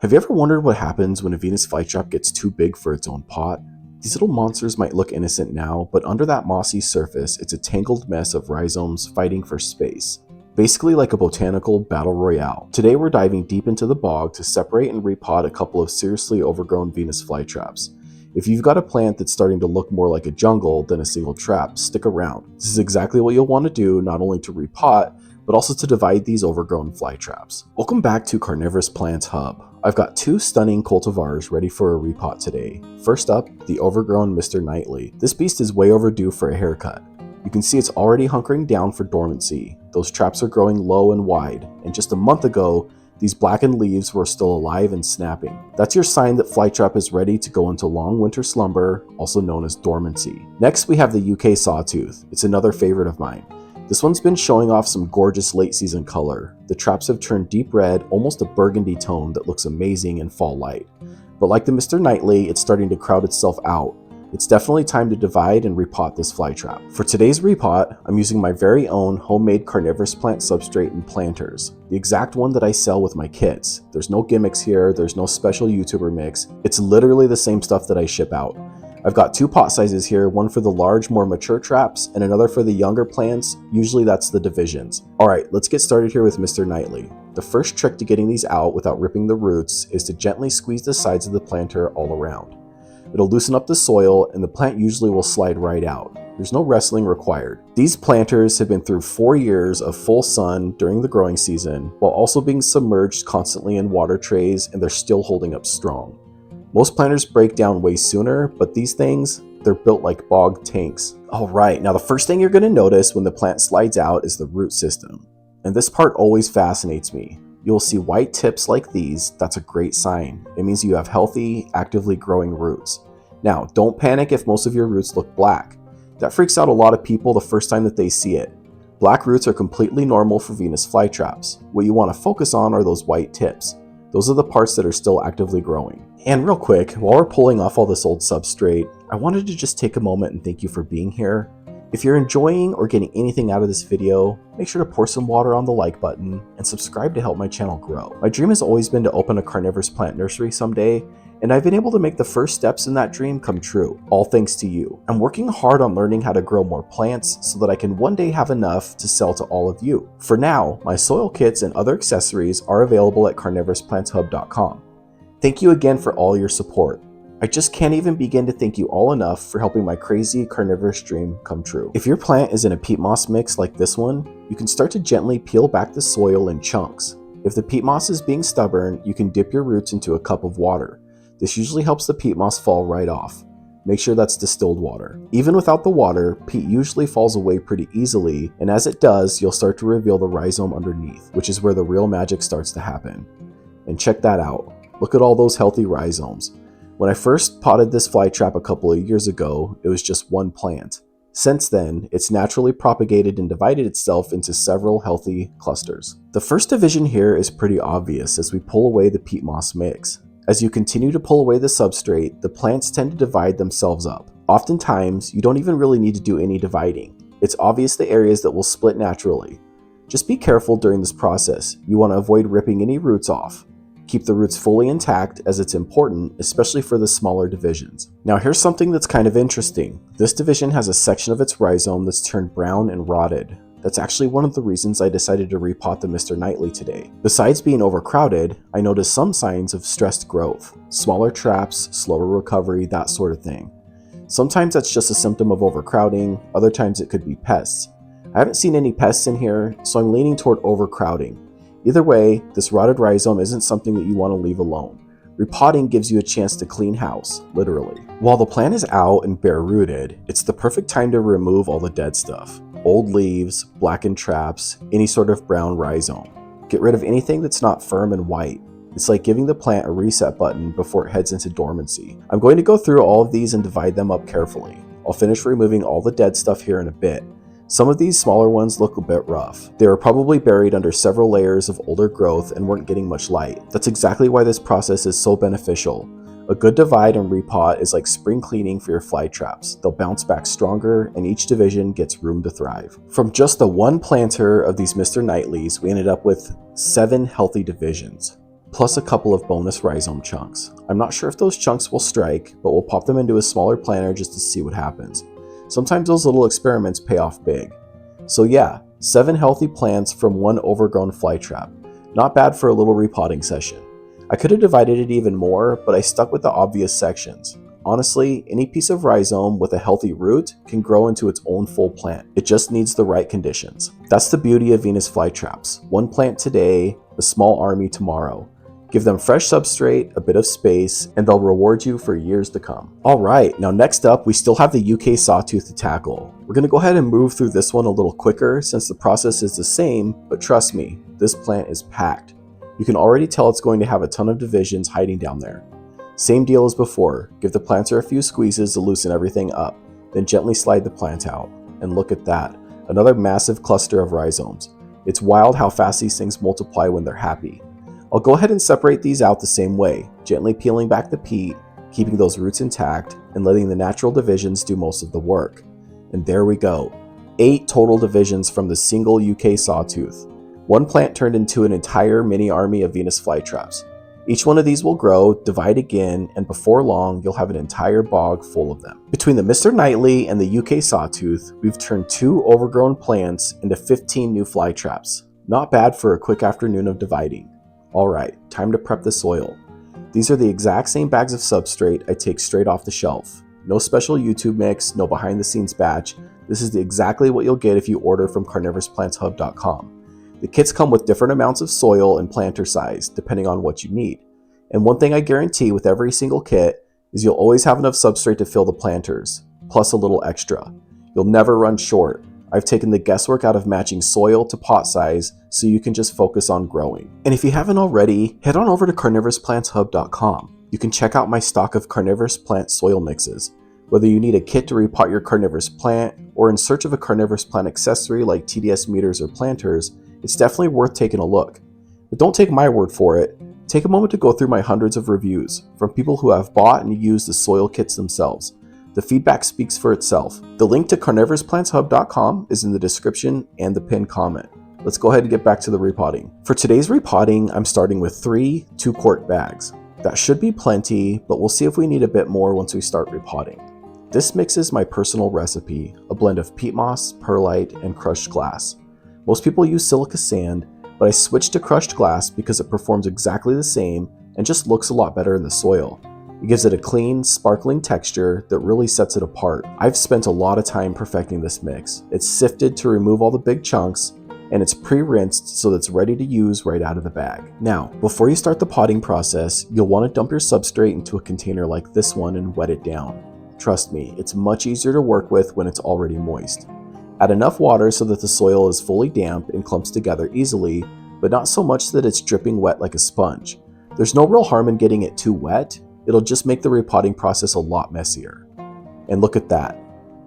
Have you ever wondered what happens when a Venus flytrap gets too big for its own pot? These little monsters might look innocent now, but under that mossy surface, it's a tangled mess of rhizomes fighting for space. Basically like a botanical battle royale. Today we're diving deep into the bog to separate and repot a couple of seriously overgrown Venus flytraps. If you've got a plant that's starting to look more like a jungle than a single trap, stick around. This is exactly what you'll want to do, not only to repot, but also to divide these overgrown flytraps. Welcome back to Carnivorous Plants Hub. I've got two stunning cultivars ready for a repot today. First up, the overgrown Mr. Nightly. This beast is way overdue for a haircut. You can see it's already hunkering down for dormancy. Those traps are growing low and wide, and just a month ago, these blackened leaves were still alive and snapping. That's your sign that Flytrap is ready to go into long winter slumber, also known as dormancy. Next, we have the UK Sawtooth. It's another favorite of mine. This one's been showing off some gorgeous late season color. The traps have turned deep red, almost a burgundy tone that looks amazing in fall light. But like the Mr. Nightly, it's starting to crowd itself out. It's definitely time to divide and repot this flytrap. For today's repot, I'm using my very own homemade carnivorous plant substrate and planters. The exact one that I sell with my kits. There's no gimmicks here, there's no special YouTuber mix. It's literally the same stuff that I ship out. I've got two pot sizes here, one for the large, more mature traps, and another for the younger plants. Usually that's the divisions. Alright, let's get started here with Mr. Nightly. The first trick to getting these out without ripping the roots is to gently squeeze the sides of the planter all around. It'll loosen up the soil and the plant usually will slide right out. There's no wrestling required. These planters have been through 4 years of full sun during the growing season, while also being submerged constantly in water trays, and they're still holding up strong. Most planters break down way sooner, but these things, they're built like bog tanks. Alright, now the first thing you're going to notice when the plant slides out is the root system. And this part always fascinates me. You'll see white tips like these. That's a great sign. It means you have healthy, actively growing roots. Now, don't panic if most of your roots look black. That freaks out a lot of people the first time that they see it. Black roots are completely normal for Venus flytraps. What you want to focus on are those white tips. Those are the parts that are still actively growing. And real quick, while we're pulling off all this old substrate, I wanted to just take a moment and thank you for being here. If you're enjoying or getting anything out of this video, make sure to pour some water on the like button and subscribe to help my channel grow. My dream has always been to open a carnivorous plant nursery someday, and I've been able to make the first steps in that dream come true, all thanks to you. I'm working hard on learning how to grow more plants so that I can one day have enough to sell to all of you. For now, my soil kits and other accessories are available at carnivorousplanthub.com. Thank you again for all your support. I just can't even begin to thank you all enough for helping my crazy carnivorous dream come true. If your plant is in a peat moss mix like this one, you can start to gently peel back the soil in chunks. If the peat moss is being stubborn, you can dip your roots into a cup of water. This usually helps the peat moss fall right off. Make sure that's distilled water. Even without the water, peat usually falls away pretty easily, and as it does, you'll start to reveal the rhizome underneath, which is where the real magic starts to happen. And check that out. Look at all those healthy rhizomes. When I first potted this flytrap a couple of years ago, it was just one plant. Since then, it's naturally propagated and divided itself into several healthy clusters. The first division here is pretty obvious as we pull away the peat moss mix. As you continue to pull away the substrate, the plants tend to divide themselves up. Oftentimes, you don't even really need to do any dividing. It's obvious the areas that will split naturally. Just be careful during this process. You want to avoid ripping any roots off. Keep the roots fully intact as it's important, especially for the smaller divisions. Now here's something that's kind of interesting. This division has a section of its rhizome that's turned brown and rotted. That's actually one of the reasons I decided to repot the Mr. Nightly today. Besides being overcrowded, I noticed some signs of stressed growth, smaller traps, slower recovery, that sort of thing. Sometimes that's just a symptom of overcrowding, other times it could be pests. I haven't seen any pests in here, so I'm leaning toward overcrowding. Either way, this rotted rhizome isn't something that you want to leave alone. Repotting gives you a chance to clean house, literally. While the plant is out and bare rooted, it's the perfect time to remove all the dead stuff. Old leaves, blackened traps, any sort of brown rhizome. Get rid of anything that's not firm and white. It's like giving the plant a reset button before it heads into dormancy. I'm going to go through all of these and divide them up carefully. I'll finish removing all the dead stuff here in a bit. Some of these smaller ones look a bit rough. They were probably buried under several layers of older growth and weren't getting much light. That's exactly why this process is so beneficial. A good divide and repot is like spring cleaning for your flytraps. They'll bounce back stronger and each division gets room to thrive. From just the one planter of these Mr. Nightlies, we ended up with 7 healthy divisions. plus a couple of bonus rhizome chunks. I'm not sure if those chunks will strike, but we'll pop them into a smaller planter just to see what happens. Sometimes those little experiments pay off big. So yeah, 7 healthy plants from 1 overgrown flytrap. Not bad for a little repotting session. I could have divided it even more, but I stuck with the obvious sections. Honestly, any piece of rhizome with a healthy root can grow into its own full plant. It just needs the right conditions. That's the beauty of Venus flytraps. 1 plant today, a small army tomorrow. Give them fresh substrate, a bit of space, and they'll reward you for years to come. Alright, now next up, we still have the UK Sawtooth to tackle. We're going to go ahead and move through this one a little quicker since the process is the same, but trust me, this plant is packed. You can already tell it's going to have a ton of divisions hiding down there. Same deal as before, give the planter a few squeezes to loosen everything up, then gently slide the plant out. And look at that, another massive cluster of rhizomes. It's wild how fast these things multiply when they're happy. I'll go ahead and separate these out the same way, gently peeling back the peat, keeping those roots intact, and letting the natural divisions do most of the work. And there we go, 8 total divisions from the single UK Sawtooth. 1 plant turned into an entire mini army of Venus flytraps. Each one of these will grow, divide again, and before long, you'll have an entire bog full of them. Between the Mr. Knightley and the UK Sawtooth, we've turned 2 overgrown plants into 15 new flytraps. Not bad for a quick afternoon of dividing. Alright, time to prep the soil. These are the exact same bags of substrate I take straight off the shelf. No special YouTube mix, no behind the scenes batch. This is exactly what you'll get if you order from carnivorousplantshub.com. The kits come with different amounts of soil and planter size, depending on what you need. And one thing I guarantee with every single kit is you'll always have enough substrate to fill the planters, plus a little extra. You'll never run short. I've taken the guesswork out of matching soil to pot size so you can just focus on growing. And if you haven't already, head on over to carnivorousplantshub.com. You can check out my stock of carnivorous plant soil mixes. Whether you need a kit to repot your carnivorous plant or in search of a carnivorous plant accessory like TDS meters or planters, it's definitely worth taking a look. But don't take my word for it. Take a moment to go through my hundreds of reviews from people who have bought and used the soil kits themselves. The feedback speaks for itself. The link to carnivorousplantshub.com is in the description and the pinned comment. Let's go ahead and get back to the repotting. For today's repotting, I'm starting with 3 2-quart bags. That should be plenty, but we'll see if we need a bit more once we start repotting. This mix is my personal recipe, a blend of peat moss, perlite, and crushed glass. Most people use silica sand, but I switched to crushed glass because it performs exactly the same and just looks a lot better in the soil. It gives it a clean, sparkling texture that really sets it apart. I've spent a lot of time perfecting this mix. It's sifted to remove all the big chunks, and it's pre-rinsed so that it's ready to use right out of the bag. Now, before you start the potting process, you'll want to dump your substrate into a container like this one and wet it down. Trust me, it's much easier to work with when it's already moist. Add enough water so that the soil is fully damp and clumps together easily, but not so much that it's dripping wet like a sponge. There's no real harm in getting it too wet. It'll just make the repotting process a lot messier. And look at that.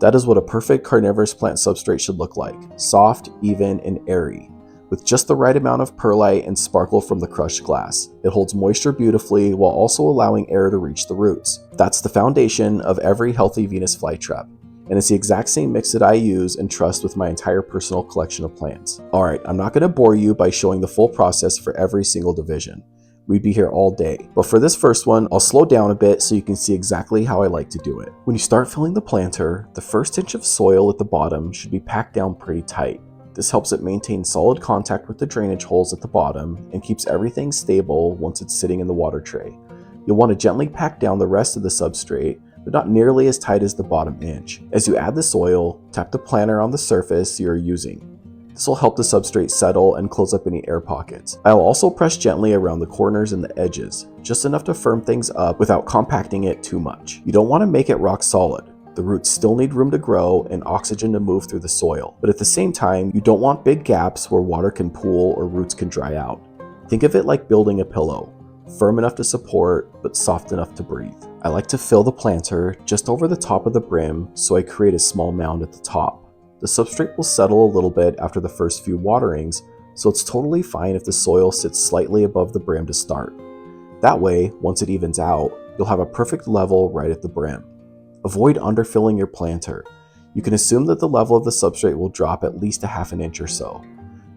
That is what a perfect carnivorous plant substrate should look like. Soft, even, and airy, with just the right amount of perlite and sparkle from the crushed glass. It holds moisture beautifully while also allowing air to reach the roots. That's the foundation of every healthy Venus flytrap. And it's the exact same mix that I use and trust with my entire personal collection of plants. Alright, I'm not going to bore you by showing the full process for every single division. We'd be here all day. But for this first one, I'll slow down a bit so you can see exactly how I like to do it. When you start filling the planter, the first inch of soil at the bottom should be packed down pretty tight. This helps it maintain solid contact with the drainage holes at the bottom and keeps everything stable once it's sitting in the water tray. You'll want to gently pack down the rest of the substrate, but not nearly as tight as the bottom inch. As you add the soil, tap the planter on the surface you're using. This will help the substrate settle and close up any air pockets. I'll also press gently around the corners and the edges, just enough to firm things up without compacting it too much. You don't want to make it rock solid. The roots still need room to grow and oxygen to move through the soil, but at the same time, you don't want big gaps where water can pool or roots can dry out. Think of it like building a pillow, firm enough to support, but soft enough to breathe. I like to fill the planter just over the top of the brim, so I create a small mound at the top. The substrate will settle a little bit after the first few waterings, so it's totally fine if the soil sits slightly above the brim to start. That way, once it evens out, you'll have a perfect level right at the brim. Avoid underfilling your planter. You can assume that the level of the substrate will drop at least a half an inch or so.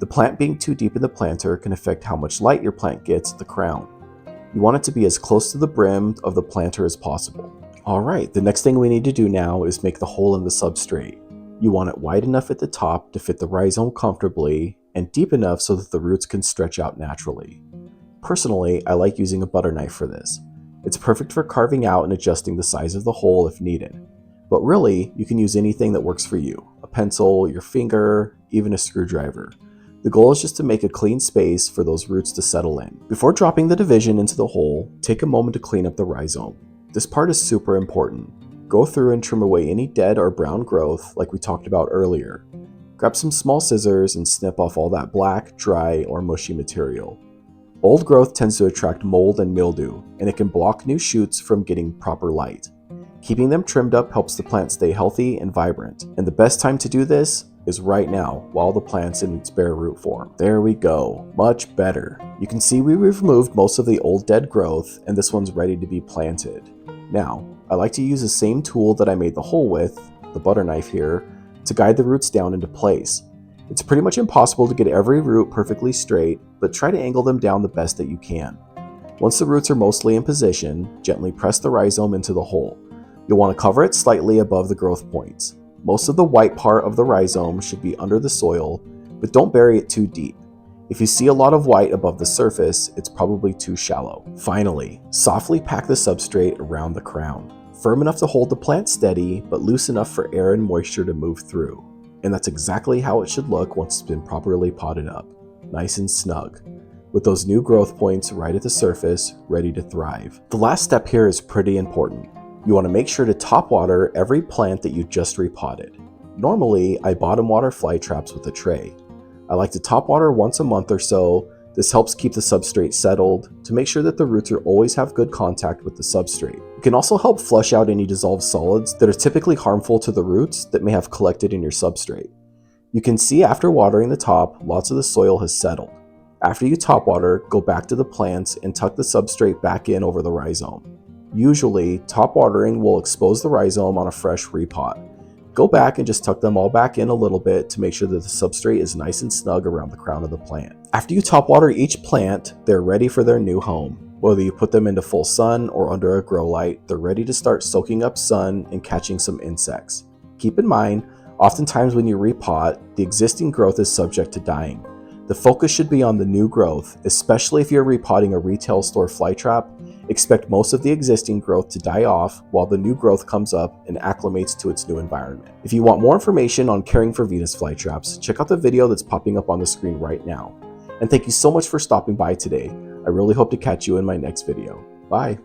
The plant being too deep in the planter can affect how much light your plant gets at the crown. You want it to be as close to the brim of the planter as possible. Alright, the next thing we need to do now is make the hole in the substrate. You want it wide enough at the top to fit the rhizome comfortably, and deep enough so that the roots can stretch out naturally. Personally, I like using a butter knife for this. It's perfect for carving out and adjusting the size of the hole if needed. But really, you can use anything that works for you. A pencil, your finger, even a screwdriver. The goal is just to make a clean space for those roots to settle in. Before dropping the division into the hole, take a moment to clean up the rhizome. This part is super important. Go through and trim away any dead or brown growth like we talked about earlier. Grab some small scissors and snip off all that black, dry, or mushy material. Old growth tends to attract mold and mildew, and it can block new shoots from getting proper light. Keeping them trimmed up helps the plant stay healthy and vibrant, and the best time to do this is right now while the plant's in its bare root form. There we go, much better. You can see we've removed most of the old dead growth, and this one's ready to be planted. Now, I like to use the same tool that I made the hole with, the butter knife here, to guide the roots down into place. It's pretty much impossible to get every root perfectly straight, but try to angle them down the best that you can. Once the roots are mostly in position, gently press the rhizome into the hole. You'll want to cover it slightly above the growth points. Most of the white part of the rhizome should be under the soil, but don't bury it too deep. If you see a lot of white above the surface, it's probably too shallow. Finally, softly pack the substrate around the crown. Firm enough to hold the plant steady, but loose enough for air and moisture to move through. And that's exactly how it should look once it's been properly potted up. Nice and snug, with those new growth points right at the surface, ready to thrive. The last step here is pretty important. You want to make sure to top water every plant that you just repotted. Normally, I bottom water Flytraps with a tray. I like to top water once a month or so. This helps keep the substrate settled to make sure that the roots always have good contact with the substrate. It can also help flush out any dissolved solids that are typically harmful to the roots that may have collected in your substrate. You can see after watering the top, lots of the soil has settled. After you top water, go back to the plants and tuck the substrate back in over the rhizome. Usually, top watering will expose the rhizome on a fresh repot. Go back and just tuck them all back in a little bit to make sure that the substrate is nice and snug around the crown of the plant. After you top water each plant, they're ready for their new home. Whether you put them into full sun or under a grow light, they're ready to start soaking up sun and catching some insects. Keep in mind, oftentimes when you repot, the existing growth is subject to dying. The focus should be on the new growth, especially if you're repotting a retail store flytrap. Expect most of the existing growth to die off while the new growth comes up and acclimates to its new environment. If you want more information on caring for Venus flytraps, check out the video that's popping up on the screen right now. And thank you so much for stopping by today. I really hope to catch you in my next video. Bye!